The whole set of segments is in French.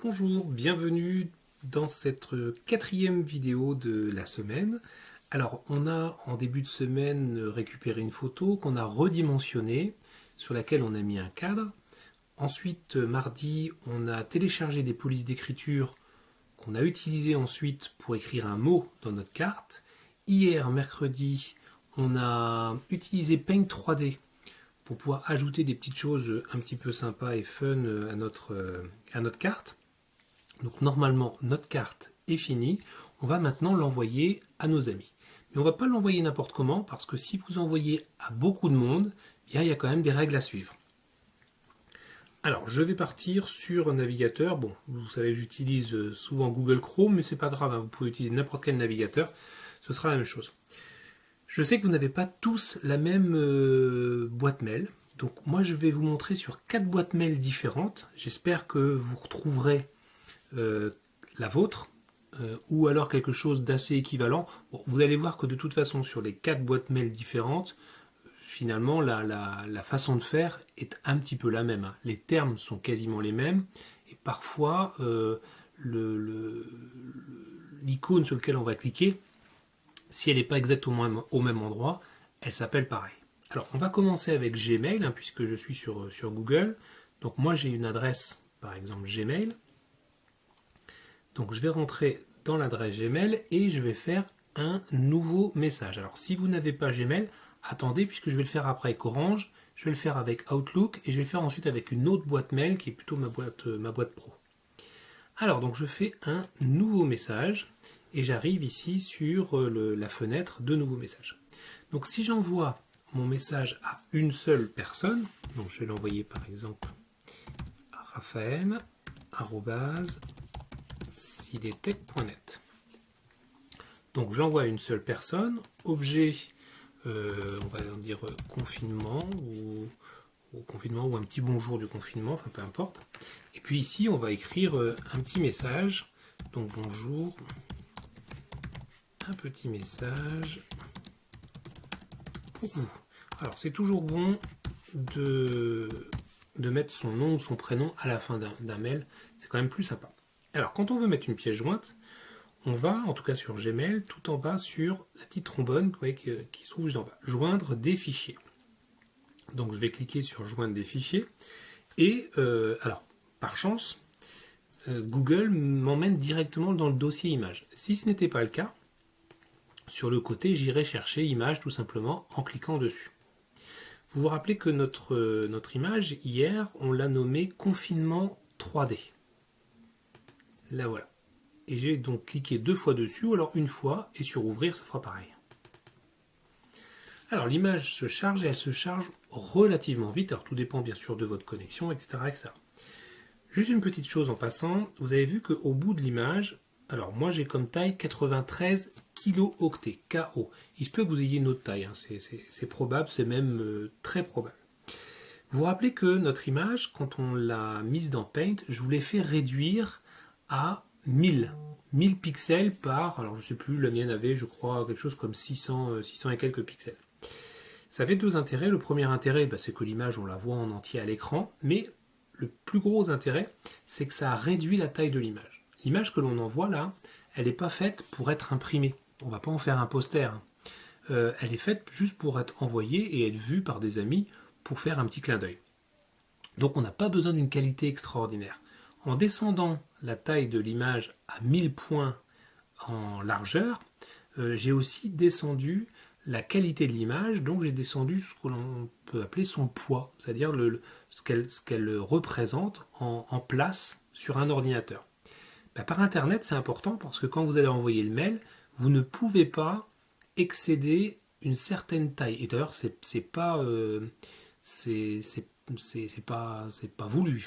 Bonjour, bienvenue dans cette quatrième vidéo de la semaine. Alors, on a en début de semaine récupéré une photo qu'on a redimensionnée, sur laquelle on a mis un cadre. Ensuite, mardi, on a téléchargé des polices d'écriture qu'on a utilisées ensuite pour écrire un mot dans notre carte. Hier, mercredi, on a utilisé Paint 3D pour pouvoir ajouter des petites choses un petit peu sympas et fun à notre carte. Donc normalement, notre carte est finie. On va maintenant l'envoyer à nos amis. Mais on ne va pas l'envoyer n'importe comment, parce que si vous envoyez à beaucoup de monde, bien, il y a quand même des règles à suivre. Alors, je vais partir sur un navigateur. Bon, vous savez, j'utilise souvent Google Chrome, mais c'est pas grave, hein, vous pouvez utiliser n'importe quel navigateur, ce sera la même chose. Je sais que vous n'avez pas tous la même boîte mail, donc moi je vais vous montrer sur 4 boîtes mail différentes. J'espère que vous retrouverez la vôtre, ou alors quelque chose d'assez équivalent. Bon, vous allez voir que de toute façon sur les 4 boîtes mail différentes, finalement la façon de faire est un petit peu la même, hein. Les termes sont quasiment les mêmes, et parfois l'icône sur laquelle on va cliquer, si elle n'est pas exactement au même endroit, elle s'appelle pareil. Alors, on va commencer avec Gmail, hein, puisque je suis sur Google. Donc, moi, j'ai une adresse, par exemple, Gmail. Donc, je vais rentrer dans l'adresse Gmail et je vais faire un nouveau message. Alors, si vous n'avez pas Gmail, attendez, puisque je vais le faire après avec Orange. Je vais le faire avec Outlook et je vais le faire ensuite avec une autre boîte mail qui est plutôt ma boîte pro. Alors, donc, je fais un nouveau message. Et j'arrive ici sur la fenêtre de nouveaux messages. Donc si j'envoie mon message à une seule personne, donc je vais l'envoyer par exemple à raphaël@sidetech.net. Donc j'envoie à une seule personne, objet, on va dire confinement ou un petit bonjour du confinement, enfin peu importe. Et puis ici on va écrire un petit message, donc bonjour. Un petit message pour vous. Alors c'est toujours bon de mettre son nom ou son prénom à la fin d'un mail, c'est quand même plus sympa. Alors quand on veut mettre une pièce jointe, on va, en tout cas sur Gmail, tout en bas sur la petite trombone vous voyez, qui se trouve juste en bas, joindre des fichiers. Donc je vais cliquer sur joindre des fichiers et alors par chance, Google m'emmène directement dans le dossier image. Si ce n'était pas le cas, sur le côté, j'irai chercher image tout simplement en cliquant dessus. Vous vous rappelez que notre image, hier, on l'a nommée confinement 3D. Là voilà. Et j'ai donc cliqué 2 fois dessus, ou alors une fois, et sur ouvrir, ça fera pareil. Alors l'image se charge, et elle se charge relativement vite. Alors tout dépend bien sûr de votre connexion, etc. etc. Juste une petite chose en passant, vous avez vu qu'au bout de l'image, alors moi j'ai comme taille 93 kilo-octets, KO. Il se peut que vous ayez une autre taille, hein. C'est probable, c'est même très probable. Vous vous rappelez que notre image, quand on l'a mise dans Paint, je vous l'ai fait réduire à 1000 pixels par, alors je ne sais plus, la mienne avait je crois quelque chose comme 600 et quelques pixels. Ça avait 2 intérêts. Le premier intérêt, c'est que l'image on la voit en entier à l'écran, mais le plus gros intérêt, c'est que ça a réduit la taille de l'image. L'image que l'on envoie là, elle n'est pas faite pour être imprimée. On ne va pas en faire un poster. Elle est faite juste pour être envoyée et être vue par des amis pour faire un petit clin d'œil. Donc on n'a pas besoin d'une qualité extraordinaire. En descendant la taille de l'image à 1000 points en largeur, j'ai aussi descendu la qualité de l'image, donc j'ai descendu ce que l'on peut appeler son poids, c'est-à-dire ce qu'elle représente en place sur un ordinateur. Par Internet, c'est important parce que quand vous allez envoyer le mail, vous ne pouvez pas excéder une certaine taille. Et d'ailleurs, c'est pas voulu.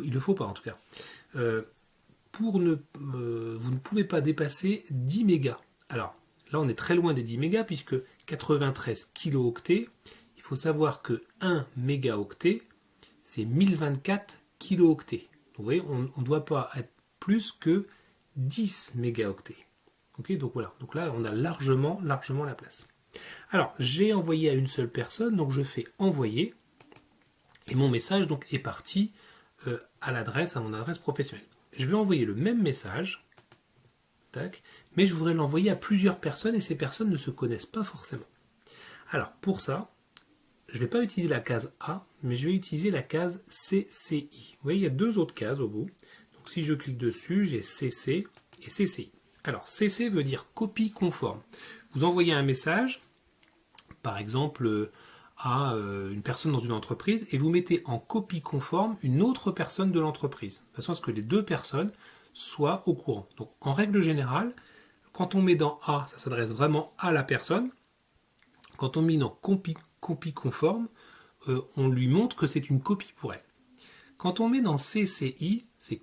Il le faut pas en tout cas. Vous ne pouvez pas dépasser 10 mégas. Alors là, on est très loin des 10 mégas puisque 93 kilo-octets. Il faut savoir que 1 mégaoctet, c'est 1024 kilo-octets. Vous voyez, on ne doit pas être plus que 10 mégaoctets. Okay, donc voilà, donc là on a largement la place. Alors j'ai envoyé à une seule personne, donc je fais envoyer et mon message donc est parti à mon adresse professionnelle. je vais envoyer le même message, tac, mais je voudrais l'envoyer à plusieurs personnes et ces personnes ne se connaissent pas forcément. Alors pour ça, je ne vais pas utiliser la case A, mais je vais utiliser la case CCI. Vous voyez, il y a deux autres cases au bout. Donc si je clique dessus, j'ai CC et CCI. Alors CC veut dire copie conforme. Vous envoyez un message, par exemple à une personne dans une entreprise, et vous mettez en copie conforme une autre personne de l'entreprise, de façon à ce que les deux personnes soient au courant. Donc en règle générale, quand on met dans A, ça s'adresse vraiment à la personne. Quand on met dans copie conforme, on lui montre que c'est une copie pour elle. Quand on met dans CCI, c'est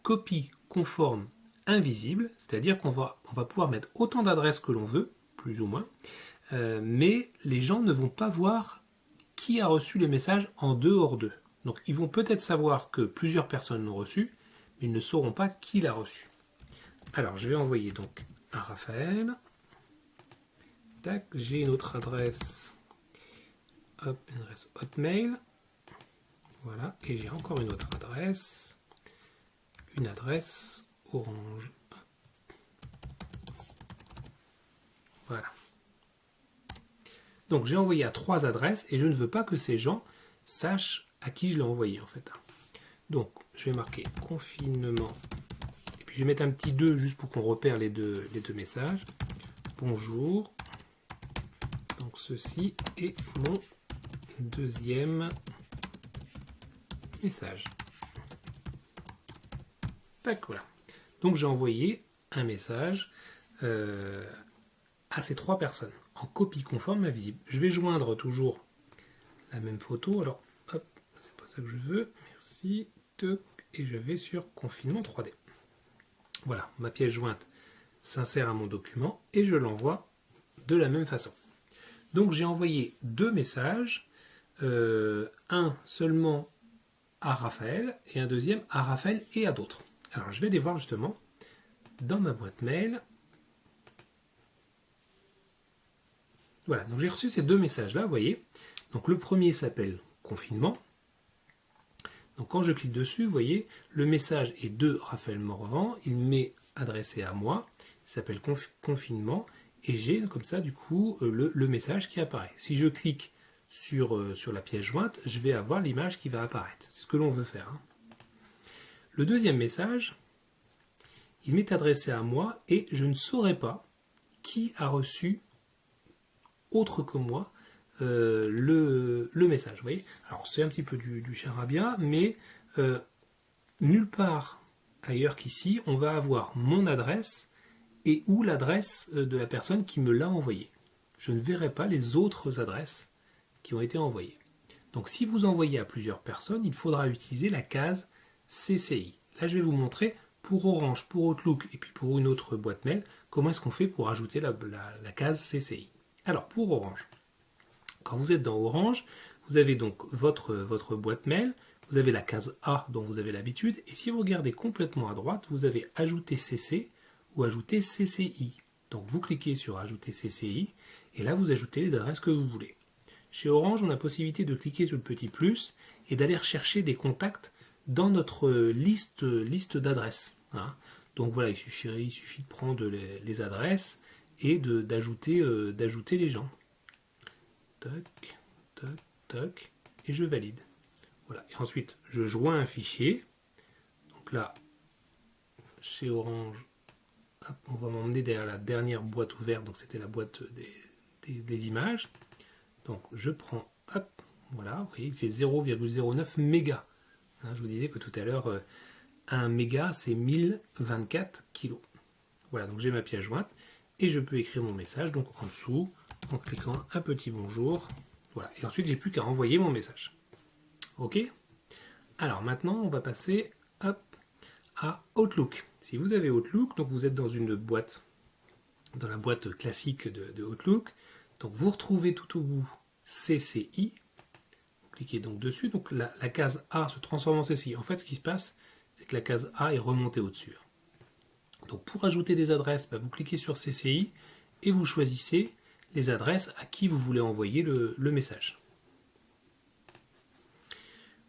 copie conforme invisible, c'est-à-dire qu'on va pouvoir mettre autant d'adresses que l'on veut, plus ou moins, mais les gens ne vont pas voir qui a reçu les messages en dehors d'eux. Donc ils vont peut-être savoir que plusieurs personnes l'ont reçu, mais ils ne sauront pas qui l'a reçu. Alors je vais envoyer donc à Raphaël. Tac, j'ai une autre adresse. Hop, une adresse Hotmail. Voilà, et j'ai encore une autre adresse. Une adresse Orange. Voilà. Donc j'ai envoyé à 3 adresses et je ne veux pas que ces gens sachent à qui je l'ai envoyé en fait. Donc je vais marquer confinement. Et puis je vais mettre un petit 2 juste pour qu'on repère les deux messages. Bonjour. Donc ceci est mon deuxième message. Tac, voilà. Donc j'ai envoyé un message à ces 3 personnes en copie conforme invisible. Je vais joindre toujours la même photo. Alors, hop, c'est pas ça que je veux. Merci. Et je vais sur confinement 3D. Voilà, ma pièce jointe s'insère à mon document et je l'envoie de la même façon. Donc j'ai envoyé 2 messages, un seulement à Raphaël et un deuxième à Raphaël et à d'autres. Alors je vais les voir justement dans ma boîte mail. Voilà, donc j'ai reçu ces 2 messages-là, vous voyez. Donc le premier s'appelle confinement. Donc quand je clique dessus, vous voyez, le message est de Raphaël Morvan, il m'est adressé à moi, il s'appelle confinement, et j'ai comme ça du coup le message qui apparaît. Si je clique sur la pièce jointe, je vais avoir l'image qui va apparaître. C'est ce que l'on veut faire. Hein. Le deuxième message, il m'est adressé à moi et je ne saurais pas qui a reçu autre que moi le message. Vous voyez, alors c'est un petit peu du charabia, mais nulle part ailleurs qu'ici, on va avoir mon adresse et ou l'adresse de la personne qui me l'a envoyé. Je ne verrai pas les autres adresses qui ont été envoyées. Donc si vous envoyez à plusieurs personnes, il faudra utiliser la case CCI. Là, je vais vous montrer pour Orange, pour Outlook et puis pour une autre boîte mail, comment est-ce qu'on fait pour ajouter la case CCI. Alors, pour Orange, quand vous êtes dans Orange, vous avez donc votre boîte mail, vous avez la case A dont vous avez l'habitude, et si vous regardez complètement à droite, vous avez Ajouter CC ou Ajouter CCI. Donc vous cliquez sur Ajouter CCI, et là vous ajoutez les adresses que vous voulez. Chez Orange, on a la possibilité de cliquer sur le petit plus et d'aller rechercher des contacts dans notre liste d'adresses. Hein. Donc voilà, il suffit de prendre les adresses et d'ajouter les gens. Tac, tac, tac, et je valide. Voilà. Et ensuite, je joins un fichier. Donc là, chez Orange, hop, on va m'emmener derrière la dernière boîte ouverte. Donc c'était la boîte des images. Donc je prends, hop, voilà, vous voyez, il fait 0,09 mégas. Hein, je vous disais que tout à l'heure, 1 méga, c'est 1024 kilos. Voilà, donc j'ai ma pièce jointe et je peux écrire mon message donc en dessous en cliquant un petit bonjour. Voilà, et ensuite j'ai plus qu'à envoyer mon message. Ok. Alors maintenant, on va passer hop, à Outlook. Si vous avez Outlook, donc vous êtes dans une boîte, dans la boîte classique de Outlook. Donc vous retrouvez tout au bout CCI. Vous cliquez donc dessus. Donc la case A se transforme en CCI. En fait, ce qui se passe, c'est que la case A est remontée au-dessus. Donc pour ajouter des adresses, vous cliquez sur CCI et vous choisissez les adresses à qui vous voulez envoyer le message.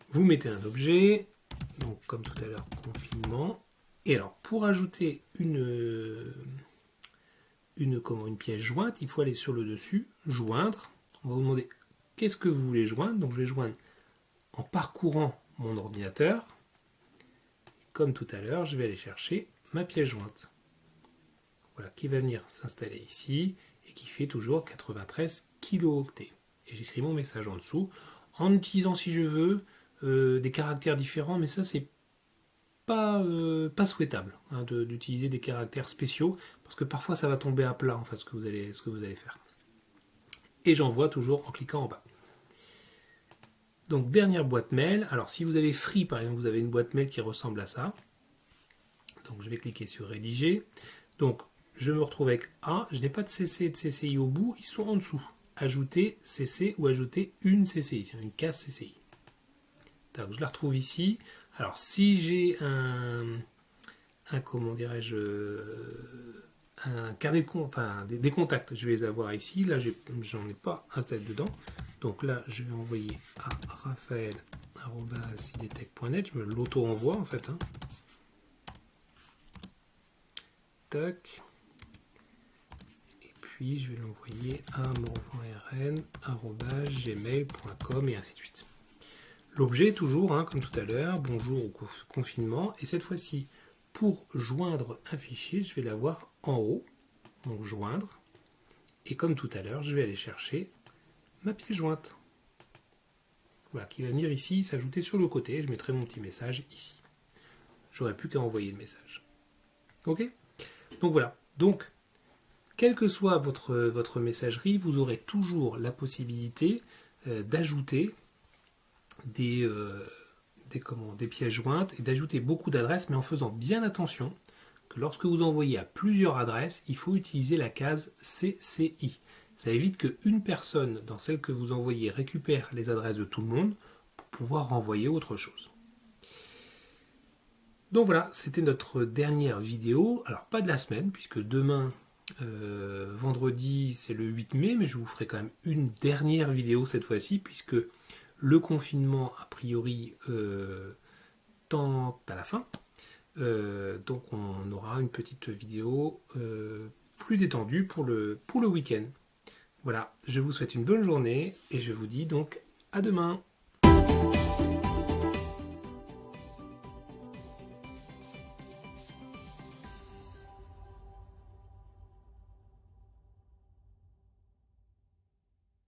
Vous mettez un objet, donc comme tout à l'heure, confinement, Et alors, pour ajouter une pièce jointe, il faut aller sur le dessus, joindre. On va vous demander qu'est-ce que vous voulez joindre. Donc je vais joindre en parcourant mon ordinateur. Comme tout à l'heure, je vais aller chercher ma pièce jointe. Voilà, qui va venir s'installer ici et qui fait toujours 93 kilooctets. Et j'écris mon message en dessous en utilisant, si je veux, des caractères différents, mais ça c'est pas souhaitable d'utiliser des caractères spéciaux parce que parfois ça va tomber à plat en fait ce que vous allez faire. Et j'envoie toujours en cliquant en bas. Donc dernière boîte mail. Alors si vous avez Free par exemple, vous avez une boîte mail qui ressemble à ça. Donc je vais cliquer sur rédiger. Donc je me retrouve avec A. Je n'ai pas de CC et de CCI au bout, ils sont en dessous. Ajouter CC ou ajouter une CCI, une case CCI. Donc je la retrouve ici. Alors si j'ai comment dirais-je, un carnet de compte, enfin des contacts, je vais les avoir ici. Là, j'en ai pas installé dedans. Donc là, je vais envoyer à raphaël@idtech.net. Je me l'auto-envoie en fait. Tac. Et puis, je vais l'envoyer à morvanrn@gmail.com et ainsi de suite. L'objet, toujours, comme tout à l'heure, bonjour au confinement. Et cette fois-ci, pour joindre un fichier, je vais l'avoir en haut. Donc joindre. Et comme tout à l'heure, je vais aller chercher ma pièce jointe. Voilà, qui va venir ici, s'ajouter sur le côté. Je mettrai mon petit message ici. J'aurai plus qu'à envoyer le message. Ok ? Donc voilà. Donc, quelle que soit votre messagerie, vous aurez toujours la possibilité d'ajouter des pièces jointes et d'ajouter beaucoup d'adresses, mais en faisant bien attention que lorsque vous envoyez à plusieurs adresses, il faut utiliser la case CCI. Ça évite qu'une personne dans celle que vous envoyez récupère les adresses de tout le monde pour pouvoir renvoyer autre chose. Donc voilà, c'était notre dernière vidéo. Alors pas de la semaine, puisque demain, vendredi, c'est le 8 mai, mais je vous ferai quand même une dernière vidéo cette fois-ci, puisque le confinement, a priori, tend à la fin. Donc on aura une petite vidéo plus détendue pour le week-end. Voilà, je vous souhaite une bonne journée et je vous dis donc à demain.